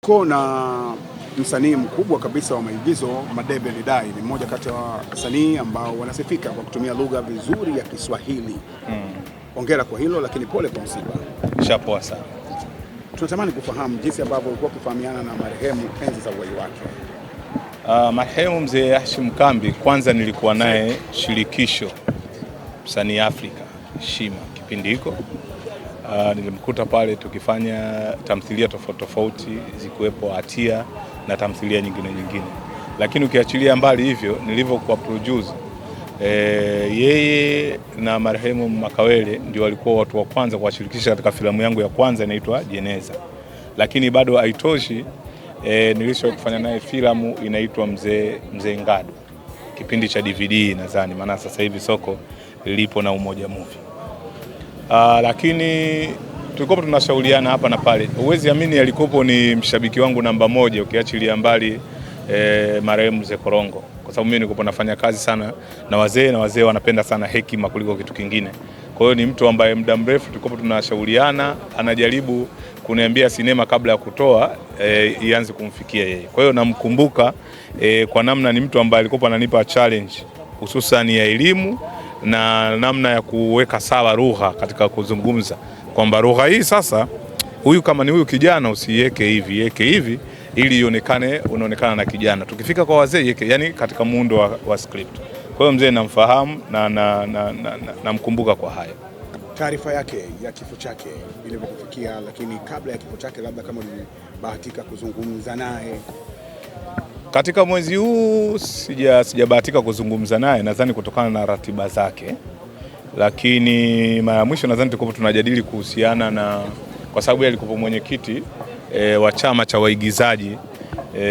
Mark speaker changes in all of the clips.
Speaker 1: Na msanii mkubwa kabisa wa maigizo Madebe Lidai ni mmoja kati ya wasanii ambao wanasifika kwa kutumia lugha vizuri ya Kiswahili. Hongera kwa hilo, lakini pole kwa msiba.
Speaker 2: Shapoa sana.
Speaker 1: Tunatamani kufahamu jinsi ambavyo ulikuwa ukifahamiana na marehemu enzi za uhai wake.
Speaker 2: Marehemu mzee Hashim Kambi, kwanza nilikuwa naye shirikisho msanii Afrika Shima kipindi hiko. Nilimkuta pale tukifanya tamthilia tofauti zikiwepo Hatia na tamthilia nyingine. Lakini ukiachilia mbali hivyo, nilivyokuwa producer yeye na marehemu Makawele ndio walikuwa watu wa kwanza kuwashirikisha katika filamu yangu ya kwanza inaitwa Jeneza. Lakini bado haitoshi, nilishawahi kufanya naye filamu inaitwa Mzee Ngadu kipindi cha DVD nadhani, maana sasa hivi soko lipo na Umoja Movie. Lakini tulikuwa tunashauriana hapa na pale. Uwezi amini alikopo ni mshabiki wangu namba moja ukiachilia mbali marehemu Mzee Korongo, kwa sababu mimi nilikuwa nafanya kazi sana na wazee wanapenda sana hekima kuliko kitu kingine. Kwa hiyo ni mtu ambaye muda mrefu tulikuwa tunashauriana, anajaribu kuniambia sinema kabla ya kutoa ianze kumfikia yeye. Kwa hiyo namkumbuka kwa namna ni mtu ambaye alikuwa ananipa challenge hususan ya elimu na namna ya kuweka sawa lugha katika kuzungumza, kwamba lugha hii sasa huyu kama ni huyu kijana usiweke hivi, yeke hivi ili ionekane unaonekana na kijana. Tukifika kwa wazee yeke, yani katika muundo wa script. Kwa hiyo mzee namfahamu na namkumbuka kwa haya.
Speaker 1: Taarifa yake ya kifo chake ilivyokufikia, lakini kabla ya kifo chake labda kama ulibahatika kuzungumza naye.
Speaker 2: Katika mwezi huu sijabahatika kuzungumza naye, nadhani kutokana na ratiba zake. Lakini mara ya mwisho nadhani tulikuwa tunajadili kuhusiana na, kwa sababu yeye alikuwa mwenyekiti wa chama cha waigizaji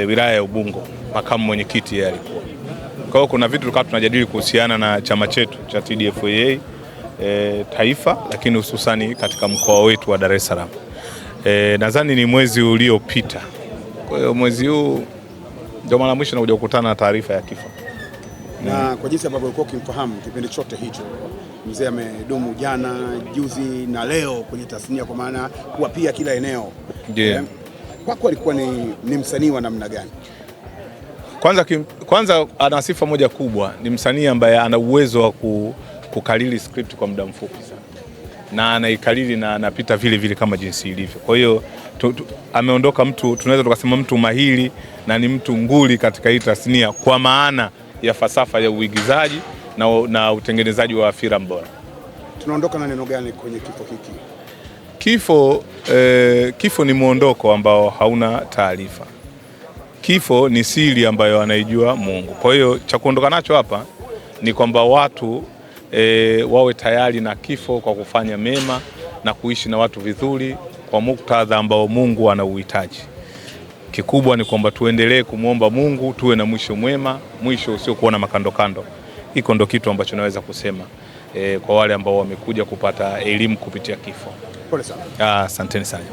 Speaker 2: wilaya ya Ubungo, makamu mwenyekiti yeye alikuwa. Kwa hiyo kuna vitu tulikuwa tunajadili kuhusiana na chama chetu cha TDFA taifa, lakini hususani katika mkoa wetu wa Dar es Salaam. Nadhani ni mwezi uliopita. Kwa hiyo mwezi huu ndio mara mwisho nakuja kukutana na taarifa ya kifo.
Speaker 1: Na kwa jinsi ambavyo ulikuwa ukimfahamu kipindi chote hicho, mzee amedumu jana, juzi na leo kwenye tasnia, kwa maana kuwa pia kila eneo. Kwako alikuwa ni msanii wa namna gani? Kwanza
Speaker 2: ana sifa moja kubwa, ni msanii ambaye ana uwezo wa kukalili script kwa muda mfupi sana. Na anaikalili na anapita vile kama jinsi ilivyo. Kwa hiyo ameondoka mtu, tunaweza tukasema mtu mahiri na ni mtu nguli katika hii tasnia kwa maana ya falsafa ya uigizaji na utengenezaji wa filamu bora.
Speaker 1: Tunaondoka na neno gani kwenye kifo hiki?
Speaker 2: Kifo ni muondoko ambao hauna taarifa. Kifo ni siri ambayo anaijua Mungu. Kwa hiyo cha kuondoka nacho hapa ni kwamba watu wawe tayari na kifo kwa kufanya mema na kuishi na watu vizuri kwa muktadha ambao Mungu anauhitaji. Kikubwa ni kwamba tuendelee kumuomba Mungu, tuwe na mwisho mwema, mwisho usio kuona makando. Hiko ndo kitu ambacho naweza kusema kwa wale ambao wamekuja kupata elimu kupitia kifo.
Speaker 1: Pole sana.
Speaker 2: Asanteni sana.